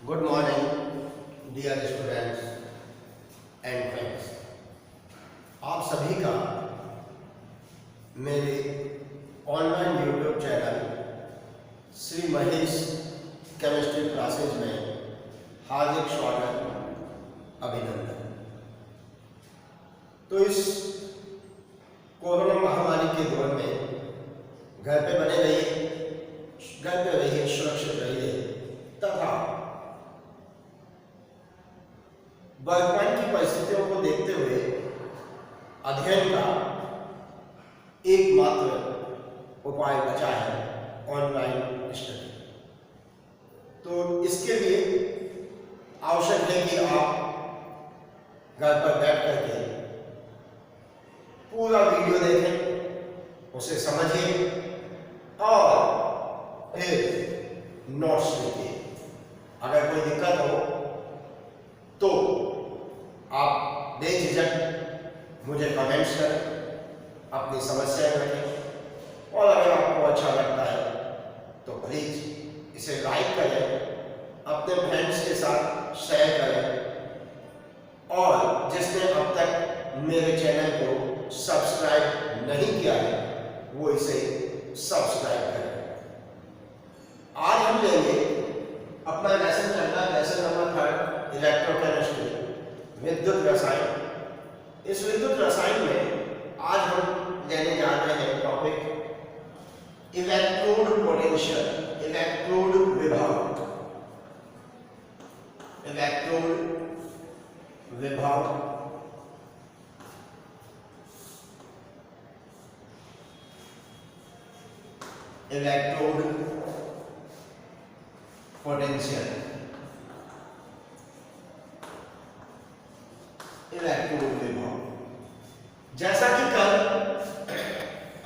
Good morning dear students and friends. आप सभी का मेरे online YouTube channel Shri Mahesh chemistry classes में हार्दिक स्वागत, अभिनंदन। तो इस कोरोना महामारी के दौर में घर पे बने रहिए, घर पे रहिए, सुरक्षित रहिए तथा वर्तमान की परिस्थितियों को देखते हुए अध्ययन का एकमात्र उपाय बचा है ऑनलाइन स्टडी। तो इसके लिए आवश्यक है कि आप घर पर बैठ करके पूरा वीडियो देखें, उसे समझिए और फिर नोट्स लिखिए। अगर कोई दिक्कत हो तो आप बेझिझक मुझे कमेंट्स करें, अपनी समस्याएं रखें और अगर आपको अच्छा लगता है तो प्लीज़ इसे लाइक करें, अपने फ्रेंड्स के साथ शेयर करें और जिसने अब तक मेरे चैनल को सब्सक्राइब नहीं किया है वो इसे सब्सक्राइब करें। आज हम लेंगे अपना लेसन चलना लेसन नंबर 3 इलेक्ट्रोकेमिस्ट्री, विद्युत रसायन। इस विद्युत रसायन में आज हम लेने जा रहे हैं टॉपिक इलेक्ट्रोड पोटेंशियल, इलेक्ट्रोड विभव, इलेक्ट्रोड विभव। इलेक्ट्रोड पोटेंशियल, इलेक्ट्रोड विभव। जैसा कि कल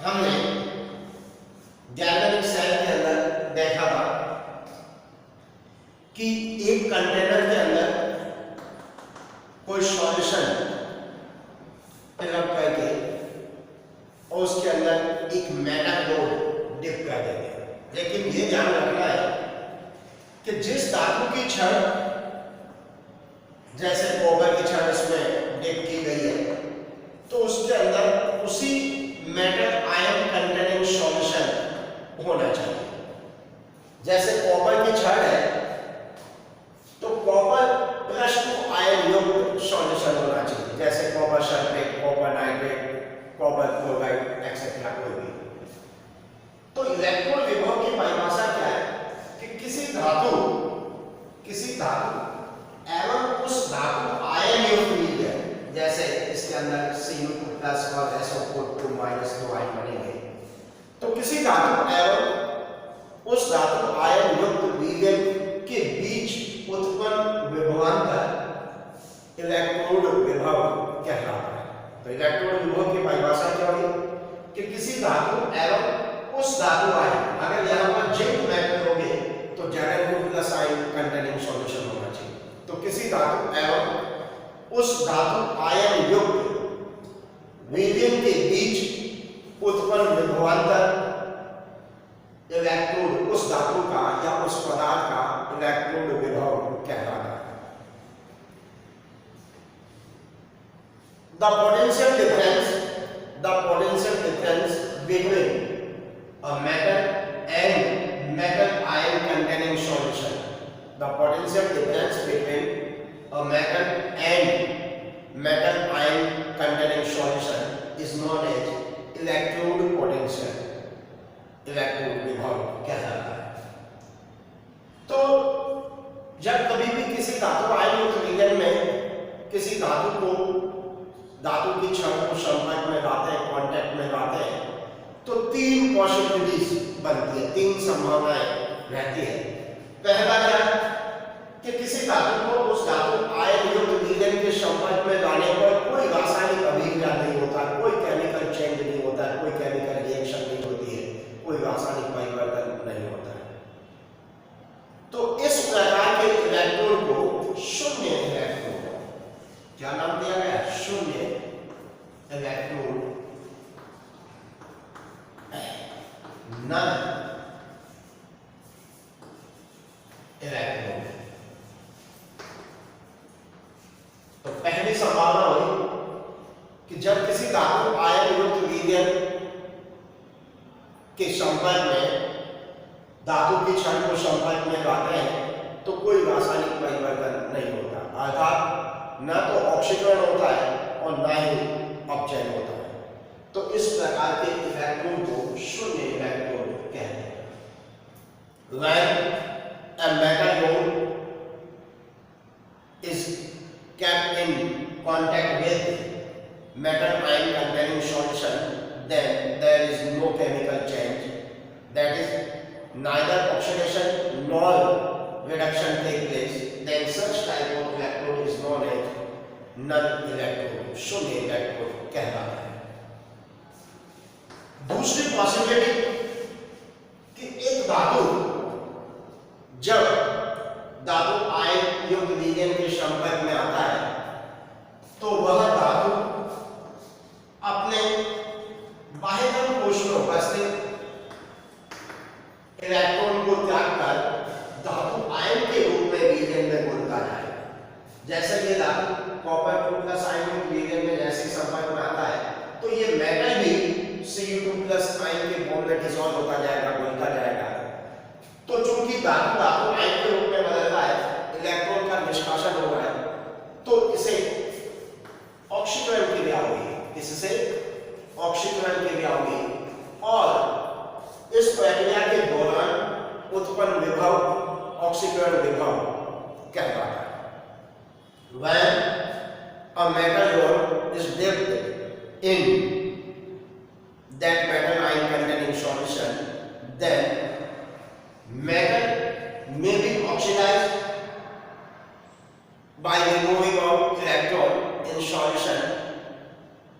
हमने गैल्वेनिक सेल के अंदर देखा था कि एक कंटेनर के अंदर कोई सॉल्यूशन फिलअप करके और उसके अंदर एक मेटल डिप कर देंगे। लेकिन ये ध्यान रखना है कि जिस धातु की छड़, जैसे कॉपर की छड़ इसमें डिप की गई है, तो उसके अंदर उसी मेटल आयन कंटेनिंग सॉल्यूशन होना चाहिए। जैसे कॉपर की छड़ है तो कॉपर +2 आयन युक्त सॉल्यूशन होना चाहिए, जैसे copper sulphate, copper nitrate, copper chloride etcetera कोई भी। तो इलेक्ट्रोड विभव की परिभाषा क्या है कि किसी धातु एवं उस धातु आयन युक्त मीडियम, जैसे इसके अंदर Cu+ और SO4 -2 आयन बनेंगे, तो किसी धातु एवं उस धातु आयन युक्त मीडियम के बीच उत्पन्न विभवांतर इलेक्ट्रोड विभव कहलाता है। तो इलेक्ट्रोड विभव की परिभाषा क्या हुई कि किसी धातु एवं उस धातु आयन, अगर यहाँ पर जिंक मेटल होंगे तो Zn2+ आयन कंटेनिंग सॉल्यूशन होना चाहिए। तो किसी धातु एवं उस धातु आयन युक्त मीडियम के बीच उत्पन्न विभवांतर इलेक्ट्रोड, उस धातु का या उस पदार्थ का इलेक्ट्रोड विभव कहलाता है। The potential difference between a metal and metal ion containing solution. The potential difference between a metal and metal ion containing solution is known as electrode potential. Electrode विभव कहलाता है। तो जब कभी भी किसी धातु आयन युक्त मीडियम में किसी धातु की छड़ को संपर्क में लाते हैं, कांटेक्ट में लाते हैं, तो 3 पॉसिबिलिटीज बनती है, 3 संभावनाएं रहती है। पहला क्या कि किसी धातु को उस धातु आयन युक्त मीडियम के संपर्क में लाने पर कोई रासायनिक अभिक्रिया नहीं होता, कोई केमिकल चेंज नहीं होता, कोई केमिकल रिएक्शन नहीं होती है, कोई रासायनिक परिवर्तन नहीं होता है। तो इस प्रकार के इलेक्ट्रोड को शून्य इलेक्ट्रोड, क्या नाम दिया गया? शून्य इलेक्ट्रोड, नन इलेक्ट्रोड संपर्क में आते हैं तो कोई रासायनिक परिवर्तन नहीं होता, अर्थात न तो ऑक्सीकरण होता है और न ही अपचयन होता है। तो इस प्रकार के इलेक्ट्रॉन को शून्य इलेक्ट्रॉन कहते हैं। When a metal bond is kept in contact with metal ion containing solution, then there is no chemical change, that is neither oxidation nor reduction take place, then such type of electrode is known as null electrode, शून्य electrode कहलाता है। दूसरी possibility कि एक धातु जब धातु ion युक्त विलयन के संपर्क में आता है तो वह धातु अपने बाह्यतम कोश में उपस्थित इलेक्ट्रॉन को त्याग कर धातु आयन के रूप में विलयन में घुलता जाए। जैसे ये धातु कॉपर 2+ आयन विलयन में जैसे संपर्क में आता है तो ये मेटल भी Cu2+ आयन के बॉन्ड में डिसॉल्व होता जाएगा, घुलता जाएगा। तो चूंकि धातु आयन के रूप में बदल रहा है, इलेक्ट्रॉन का निष्कासन हो रहा है, तो इसे ऑक्सीकरण की क्रिया होगी, इससे ऑक्सीकरण की क्रिया होगी और इस प्रक्रिया के दौरान उत्पन्न विभव ऑक्सीकरण विभव कहलाता है। When a metal ion is dipped in that metal ion containing solution, then metal may be oxidized by removing of electron in solution,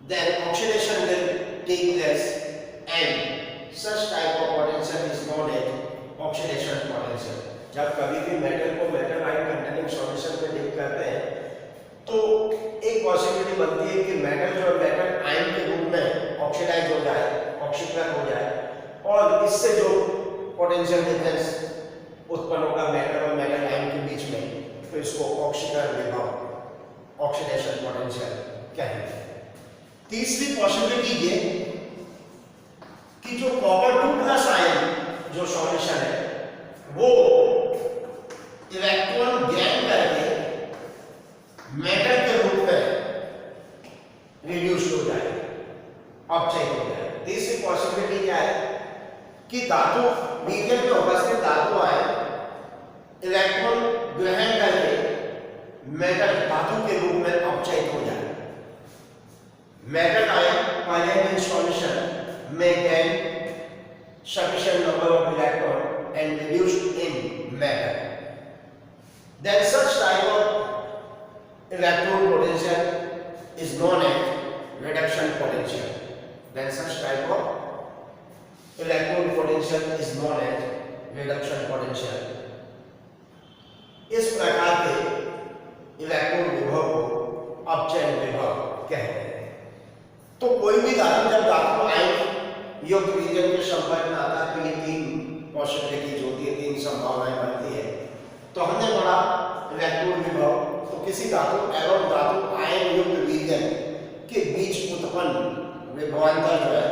then oxidation will take place and such type of potential is known as oxidation potential। जब कभी भी metal को metal ion containing solution में dip करते हैं तो एक possibility बनती है कि मेटल जो मेटल आयन के रूप में ऑक्सीडाइज हो जाए, ऑक्सीकृत हो जाए और इससे जो पोटेंशियल डिफरेंस उत्पन्न होगा मेटल और मेटल आयन के बीच में, तो इसको ऑक्सीकरण विभव, ऑक्सीडेशन पोटेंशियल कहते हैं। तीसरी पॉसिबिलिटी ये कि जो कॉपर 2+ आयन जो सॉल्यूशन है वो इलेक्ट्रॉन गेन करके मेटल के रूप में रिड्यूस हो जाए, अपचयित हो जाए। तीसरी पॉसिबिलिटी क्या है कि धातु विलयन में उपस्थित धातु आयन इलेक्ट्रॉन ग्रहण करके मेटल धातु के रूप में अपचयित हो जाए। मेटल आयन इन सॉल्यूशन में gain sufficient number of electron and reduced in metal, then such type of electron potential is known as reduction potential, then such type of electron potential is known as reduction potential। इस प्रकार के electron विभव को अपचयन विभव कहते हैं। तो कोई भी धातु जब धातु आयन युक्त विलयन के संपर्क में आता है तो ये तीन पॉसिबिलिटीज होती है, तीन संभावनाएं बनती है। तो हमने पढ़ा इलेक्ट्रॉन विभव, तो किसी धातु एवं धातु आयन युक्त विलयन के बीच उत्पन्न विभवांतर जो है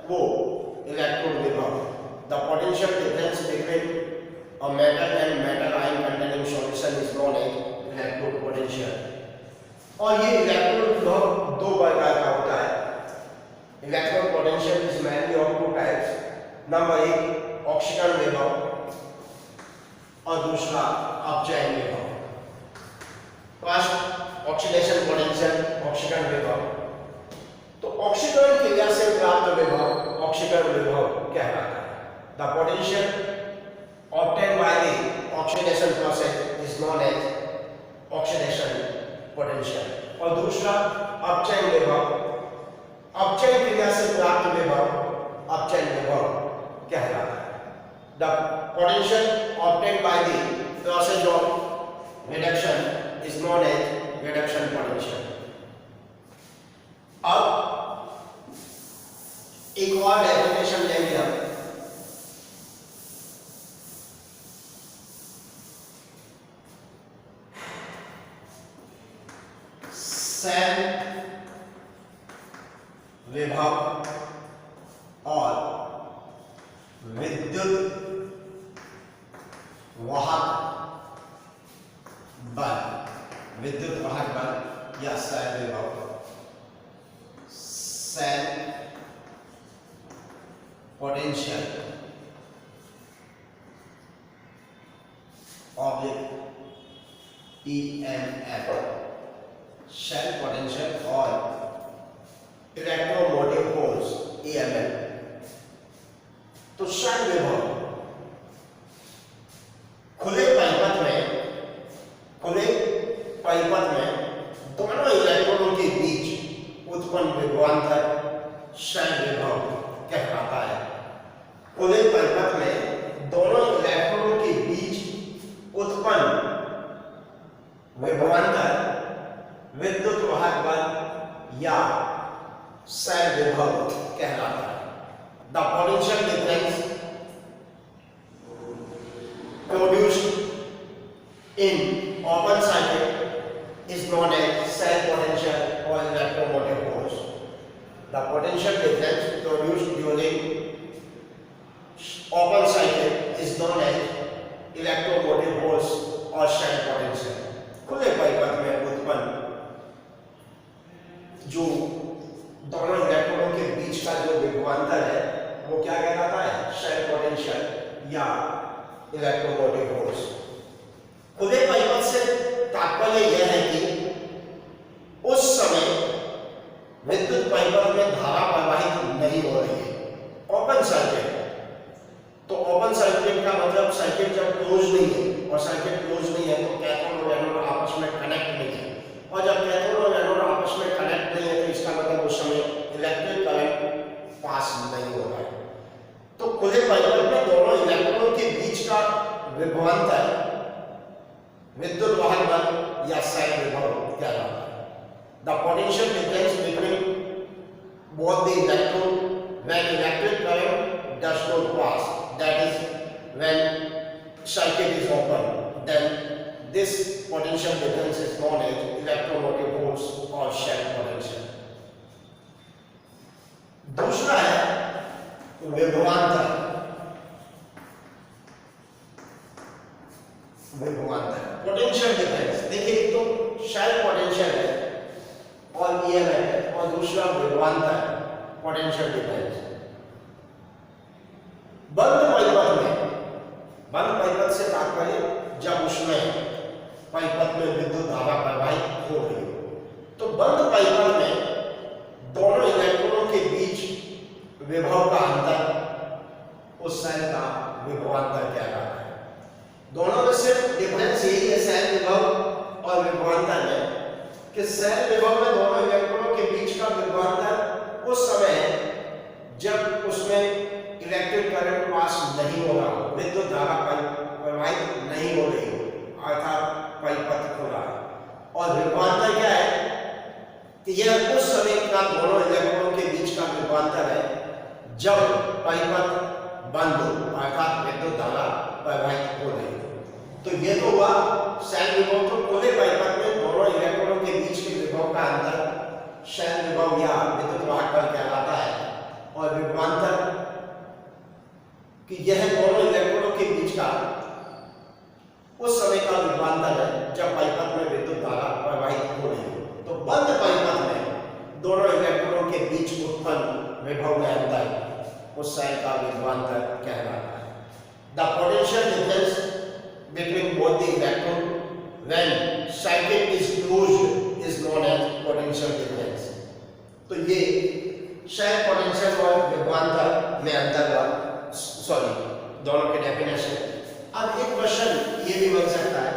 वो इलेक्ट्रॉन विभव, the potential difference between a metal and metal ion containing solution is known as electrode potential। और ये इलेक्ट्रॉन विभव दो प्रकार का होता है। Electron potential is mainly of two types. Number 1 ऑक्सीकरण विभव और दूसरा अपचयन विभव। फर्स्ट ऑक्सीडेशन पोटेंशियल, ऑक्सीकरण विभव। तो ऑक्सीकरण क्रिया से प्राप्त विभव ऑक्सीकरण विभव कहलाता है। The potential obtained by the oxidation process is known as oxidation potential। और दूसरा अपचयन विभव, अपचयन क्रिया से प्राप्त विभव अपचयन विभव कहलाता है। The potential obtained by the process of reduction is known as reduction potential। अब एक और डेफिनेशन लेंगे हम। सेल विभव और विद्युत वाहक बल, विद्युत वाहक बल या सेल विभव, cell potential object EMF, cell potential और इलेक्ट्रोमोटिव फोर्स EMF। तो शेल विभव खुले परिपथ में दोनों इलेक्ट्रॉनों के बीच उत्पन्न विभवांतर शेल विभव कहलाता है। खुले परिपथ में दोनों इलेक्ट्रॉनों के बीच उत्पन्न विभवांतर विद्युत वाहक बल या शेल विभव कहलाता है। The potential difference produced in open circuit is known as cell potential or electromotive force. The potential difference produced during open circuit is known as electromotive force or cell potential. खुले परिपथ में उत्पन्न जो दोनों इलेक्ट्रॉनों के बीच का जो विभवांतर है वो क्या कहलाता है? शेल पोटेंशियल या इलेक्ट्रोमोटिव फोर्स। खुले परिपथ से तात्पर्य यह है कि उस समय विद्युत परिपथ में धारा प्रवाहित नहीं हो रही है। ओपन सर्किट, तो ओपन सर्किट का मतलब सर्किट जब क्लोज नहीं है, और सर्किट क्लोज नहीं है तो कैथोड और एनोड आपस में कनेक्ट नहीं है, और जब कैथोड और एनोड आपस में कनेक्ट नहीं है तो इसका मतलब उस समय इलेक्ट्रिक करंट पास नहीं हो रहा है। तो खुले परिपथ में दोनों इलेक्ट्रॉनों के बीच का विभवांतर विद्युत वाहक बल या शेल विभव कहलाता है। The potential difference between both the electron when electric current does not pass, that is when circuit is open, then this potential difference is known as electromotive force or cell potential. दूसरा है विभवांतर। Potential difference, देखिए तो shell potential है और EMF है, और दूसरा विभवांतर पोटेंशियल डिफरेंस। बंद परिपथ से तात्पर्य जब उसमें परिपथ में विद्युत धारा प्रवाहित हो रही हो, तो बंद परिपथ में दोनों इलेक्ट्रॉनों के बीच विभव का अंतर उस शेल का विभवांतर कहलाता है। दोनों में सिर्फ डिफरेंस यही है शेल विभव और विभवांतर में कि शेल विभव में दोनों इलेक्ट्रॉनों के बीच का विभवांतर उस समय जब उसमें इलेक्ट्रिक करंट पास नहीं हो रहा, विद्युत धारा प्रवाहित नहीं हो रही हो, अर्थात परिपथ खुला है। और विभवांतर क्या है कि यह उस समय का दोनों इलेक्ट्रॉनों के बीच का विभवांतर है जब परिपथ बंद हो, अर्थात विद्युत धारा प्रवाहित हो रही हो। तो ये तो हुआ शेल विभव। तो खुले परिपथ में दोनों इलेक्ट्रॉनों के बीच के विभव का अंतर शेल विभव या विद्युत वाहक बल कहलाता है। और विभवांतर कि यह दोनों इलेक्ट्रॉनों के बीच का उस समय का विभवांतर है जब परिपथ में विद्युत धारा प्रवाहित हो रही हो। तो बंद परिपथ में दोनों इलेक्ट्रॉनों के बीच उत्पन्न विभव में अंतर उस शेल का विभवांतर कहलाता है। The potential difference between both the electron when circuit is closed is known as potential difference. तो ये शेल पोटेंशियल और विभवांतर में अंतर हुआ, दोनों के डेफिनेशन। अब एक क्वेश्चन ये भी बन सकता है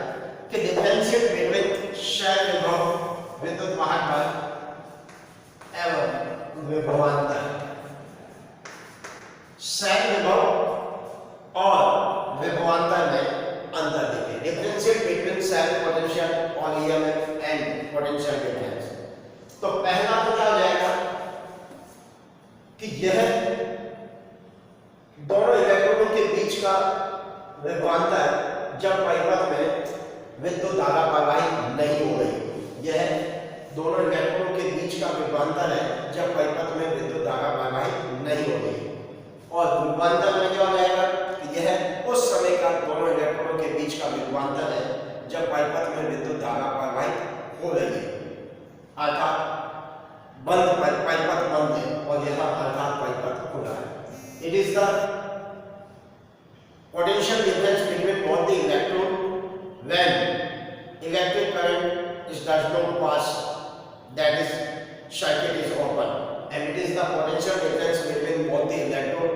कि डिफरेंशिएट बिटवीन शेल विभव, विद्युत वाहक बल एवं विभवांतर। शेल विभव और विभवांतर में अंतर देखिए। डिफरेंशिएट बिटवीन शेल पोटेंशियल और EMF एंड पोटेंशियल डिफरेंस। तो पहला तो क्या हो जाएगा कि यह दोनों इलेक्ट्रॉनों के बीच का विभवांतर जब परिपथ में विद्युत धारा प्रवाहित नहीं हो रही, यह दोनों इलेक्ट्रॉनों के बीच का विभवांतर है जब परिपथ में विद्युत धारा प्रवाहित नहीं हो रही। और विभवांतर में क्या हो जाएगा कि यह उस समय का दोनों इलेक्ट्रॉनों के बीच विभवांतर है जब परिपथ में विद्युत धारा प्रवाहित हो रही है, अर्थात परिपथ बंद है और यह अर्थात परिपथ खुला है। It is the potential difference between both the electrode when electric current does not pass, that is circuit is open, and it is the potential difference between both the electrode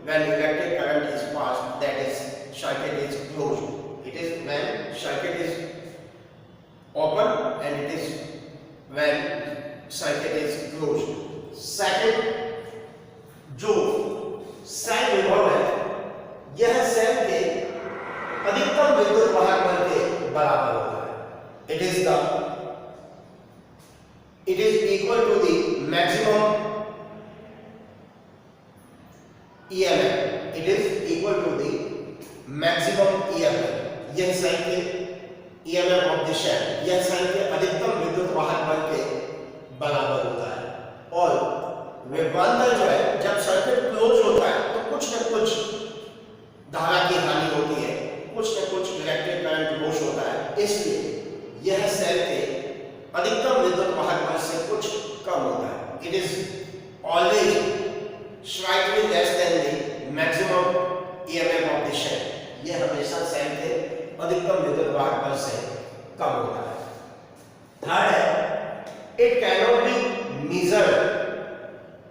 when electric current is passed, that is circuit is closed. It is when circuit is open and it is when circuit is closed. Second, जो cell विभव है यह cell के अधिकतम विद्युत वाहक बल के बराबर होता है। It is equal to the maximum EMF. It is equal to the maximum EMF. यह सेल के EMF of the cell, यह सेल के अधिकतम विद्युत वाहक बल के बराबर होता है। और विभवांतर जो है जब सर्किट क्लोज होता है तो कुछ न कुछ धारा की हानि होती है, कुछ न कुछ इलेक्ट्रिक करंट लॉस होता है, इसलिए यह सेल के अधिकतम विद्युत वाहक बल से कुछ कम होता है। It is always slightly less than the maximum EMF of the cell. यह हमेशा सेल के अधिकतम विद्युत वाहक बल से कम होता है। थर्ड है, it can not be measured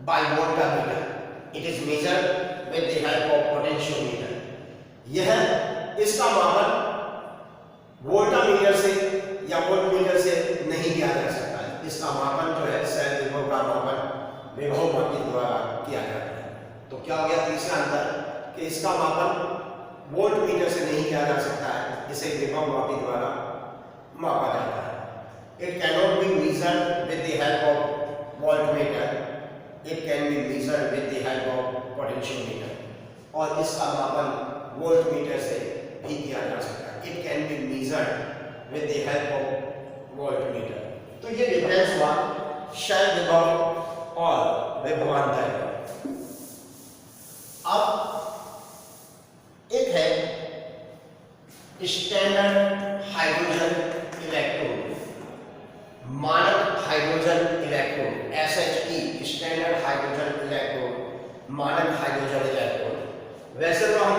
by voltmeter, it is measured with the help of potentiometer. यह इसका मापन वोल्टमीटर से या वोल्टमीटर से नहीं किया जा सकता है। इसका मापन जो है सेल विभव का मापन विभव मापी द्वारा किया जाता है। तो क्या हो गया तीसरा अंतर कि इसका मापन वोल्टमीटर से नहीं किया जा सकता है, इसे विभव मापी द्वारा मापा जाता है। It can not be measured with the help of voltmeter, it can be measured with the help of potentiometer. और इसका मापन वोल्टमीटर से भी किया जा सकता है। It can be measured with the help of voltmeter। तो ये डिफरेंस हुआ सेल विभव और विभवांतर। अब एक है स्टैंडर्ड हाइड्रोजन इलेक्ट्रोड, मानक hydrogen electrode, SHE standard hydrogen electrode, मानक हाइड्रोजन इलेक्ट्रोड। वैसे तो हम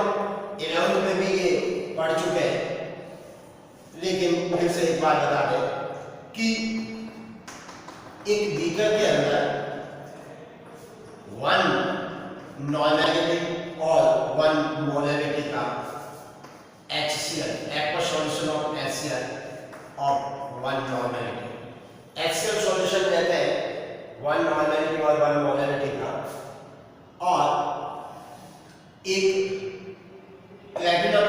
11th में भी ये पढ़ चुके हैं, लेकिन फिर से एक बात बता दें कि एक बीकर के अंदर 1 नॉन-मैग्नेटिक और 1 मोलैरिटी का HCl, aqueous solution of HCl of 1 non-magnetic. HCl solution कहते हैं 1 नॉन-मैग्नेटिक और 1 मोलैरिटी का, और एक प्लैटिनम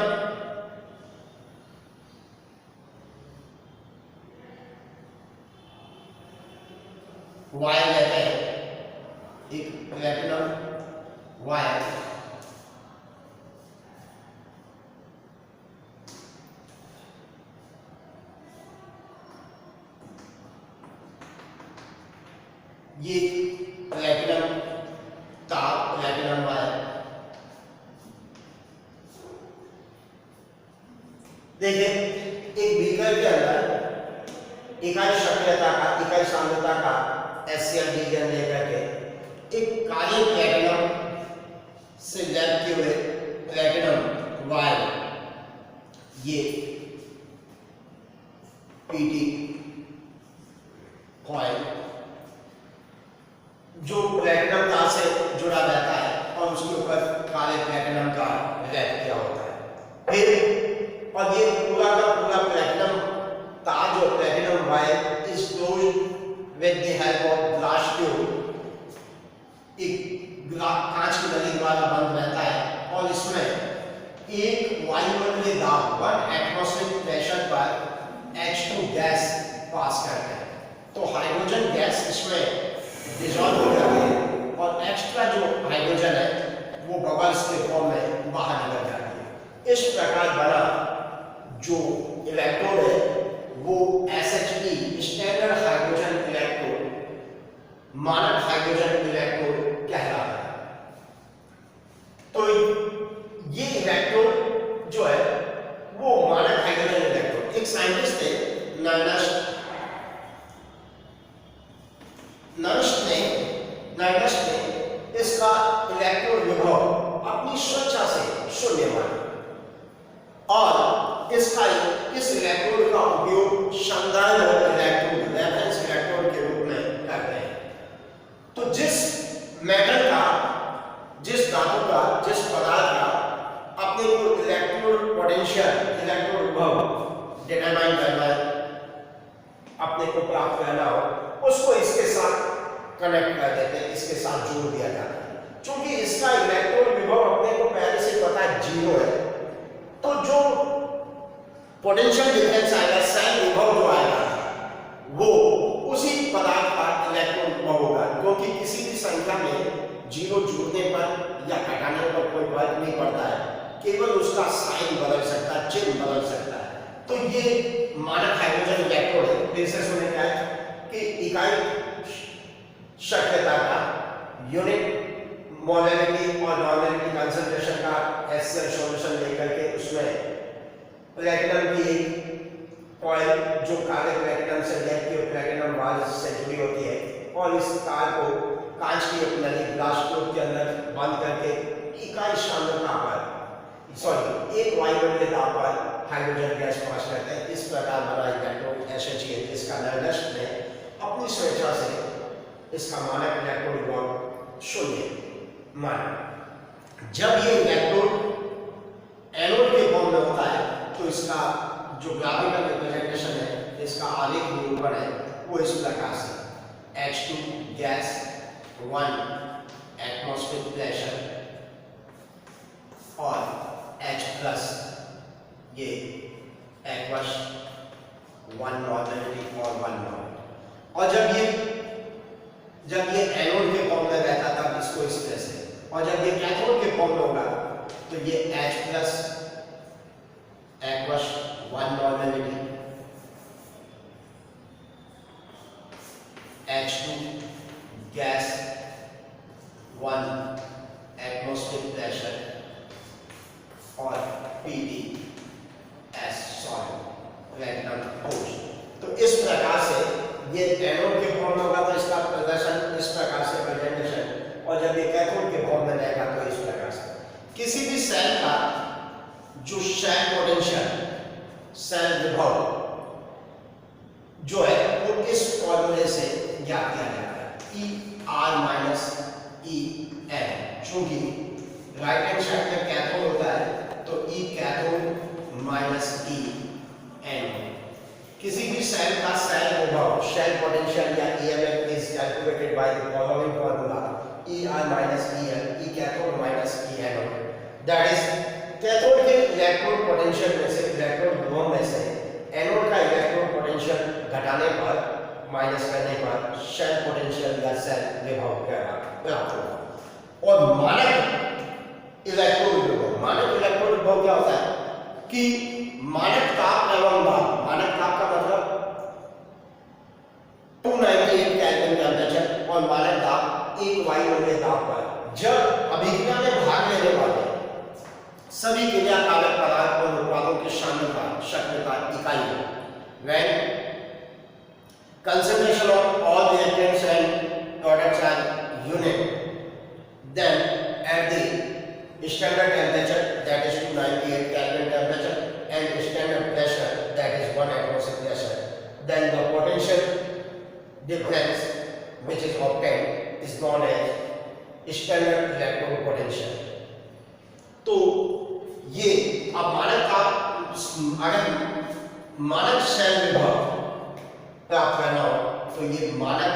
वायर लेते हैं, एक प्लैटिनम वायर ये प्लैटिनम तार, प्लैटिनम वायर। देखिए एक बीकर के अंदर इकाई सक्रियता का, इकाई सांद्रता का HCl रीजन लेकर के एक काले प्लैटिनम से लैप किए हुए प्लैटिनम वायर, ये PT कॉइल जो प्लैटिनम तार से जुड़ा रहता है और उसके ऊपर काले प्लैटिनम का लैप किया होता है। फिर और ये पूरा का पूरा प्लैटिनम तार जो platinum wire is closed with the help of glass tube, एक कांच की नली द्वारा बंद रहता है और इसमें एक वायुमंडलीय दाब 1 एटमॉस्फेरिक प्रेशर पर H2 गैस पास करता है। तो हाइड्रोजन गैस इसमें डिसॉल्व हो जाती है और एक्स्ट्रा जो हाइड्रोजन है वो बबल्स के फॉर्म में बाहर निकल जाती है। इस प्रकार बना जो इलेक्ट्रोड है वो SHE स्टैंडर्ड हाइड्रोजन इलेक्ट्रोड, मानक हाइड्रोजन इलेक्ट्रोड कहलाता है। तो ये इलेक्ट्रोड जो है वो मानक हाइड्रोजन साइंटिस्ट थे नर्स्ट ने इसका इलेक्ट्रॉन विभव अपनी स्वेच्छा से शून्य माना और इस इलेक्ट्रोड का उपयोग संदर्भ इलेक्ट्रोड रेफरेंस इलेक्ट्रोड के रूप में करते हैं। तो जिस मेटल का, जिस धातु का, जिस पदार्थ का अपने को इलेक्ट्रोड पोटेंशियल, इलेक्ट्रोड विभव डिटरमाइन करना है, अपने को प्राप्त करना हो, उसको इसके साथ कनेक्ट कर देते हैं, इसके साथ जोड़ दिया जाता है। क्योंकि इसका इलेक्ट्रोड विभव अपने को पहले से पता है 0 है, तो जो पोटेंशियल डिफरेंस आएगा, सेल विभव जो आएगा वो उसी पदार्थ का इलेक्ट्रॉन विभव होगा। क्योंकि किसी भी संख्या में 0 जोड़ने पर या घटाने पर कोई फर्क नहीं पड़ता है, केवल उसका साइन बदल सकता है, चिन्ह बदल सकता है। तो ये मानक हाइड्रोजन इलेक्ट्रोड है। फिर से सुने क्या है कि इकाई शक्यता का यूनिट मोलैरिटी और नॉर्मैलिटी कंसंट्रेशन का HCl सॉल्यूशन लेकर के उसमें प्लैटिनम की एक कॉइल जो काले प्लैटिनम से लेकर के प्लैटिनम वाल से जुड़ी होती है और इस तार को कांच की एक नली ग्लास ट्यूब के अंदर बंद करके इकाई सांद्रता पर एक वायुमंडलीय दाब पर हाइड्रोजन गैस पास करते हैं। इस प्रकार बना इलेक्ट्रोड HCl जिसका नर्स्ट ने अपनी स्वेच्छा से इसका मानक इलेक्ट्रोड विभव 0 माना। जब ये इलेक्ट्रोड एनोड के फॉर्म में होता है तो इसका जो ग्राफिकल रिप्रेजेंटेशन है, इसका आलेख निरूपण है, वो इस प्रकार से H2 गैस 1 एटमॉस्फेरिक प्रेशर और H प्लस ये एक्वस 1 नॉर्मैलिटी और 1 नॉर्मल। और जब ये एनोड के फॉर्म में रहता था इसको इस तरह से, और जब ये कैथोड के फॉर्म में होगा तो ये H plus aqueous 1 normality H2 gas 1 atmospheric pressure और PdS सॉलिड प्लैटिनम फोर्स। तो इस प्रकार से ये एनोड के फॉर्म में होगा तो इसका प्रदर्शन इस प्रकार से प्रेजेंटेशन, और जब ये कैथोड के फॉर्म में रहेगा तो इस प्रकार से। किसी भी सेल का जो सेल पोटेंशियल, सेल विभव जो है वो इस फॉर्मूले से ज्ञात किया जाता है, E(R)-En। चूंकि राइट हैंड साइड में कैथोड होता है तो E कैथोड माइनस En। किसी भी सेल का सेल विभव, सेल पोटेंशियल या EMF is calculated by the following formula E(R)-En, E cathode minus E anode. That is cathode के इलेक्ट्रोड पोटेंशियल में से, इलेक्ट्रोड विभव में से एनोड का इलेक्ट्रोड पोटेंशियल घटाने पर, माइनस करने पर सेल पोटेंशियल या सेल विभव प्राप्त होगा। और मानक इलेक्ट्रोड विभव क्या होता है कि मानक ताप एवं दाब, मानक ताप का मतलब 298 केल्विन टेम्परेचर और मानक दाब 1 वायुमंडलीय दाब पर जब अभिक्रिया में भाग लेने वाले सभी क्रियाकारक पदार्थ और उत्पादों की सांद्रता, शक्यता इकाई है। When concentration of all reactants and products are unit, then at the standard temperature, that is 298 Kelvin temperature, and standard pressure, that is 1 atmospheric pressure, then the potential difference which is obtained is known as standard electrode potential। तो ये अब अगर मानक cell विभव प्राप्त करना हो तो ये मानक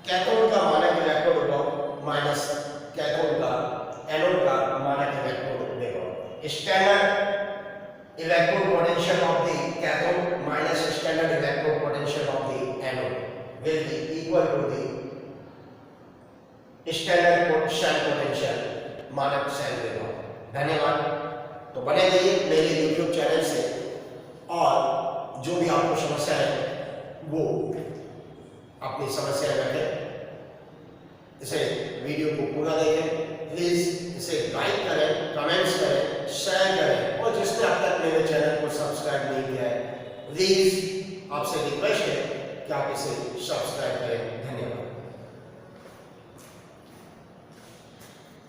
कैथोड का मानक इलेक्ट्रोड विभव माइनस कैथोड का एनोड का मानक इलेक्ट्रोड विभव, standard electrode potential of the cathode minus standard electrode potential of the anode will be equal to the standard cell potential मानक सेल विभव। धन्यवाद। तो बने रहिए मेरे YouTube चैनल से, और जो भी आपको समस्या है वो अपनी समस्या रखें, इसे वीडियो को पूरा देखें, प्लीज इसे लाइक करें, कमेंट्स करें, शेयर करें, और जिसने अब तक मेरे चैनल को सब्सक्राइब नहीं किया है प्लीज आपसे रिक्वेस्ट है कि आप इसे सब्सक्राइब करें। धन्यवाद।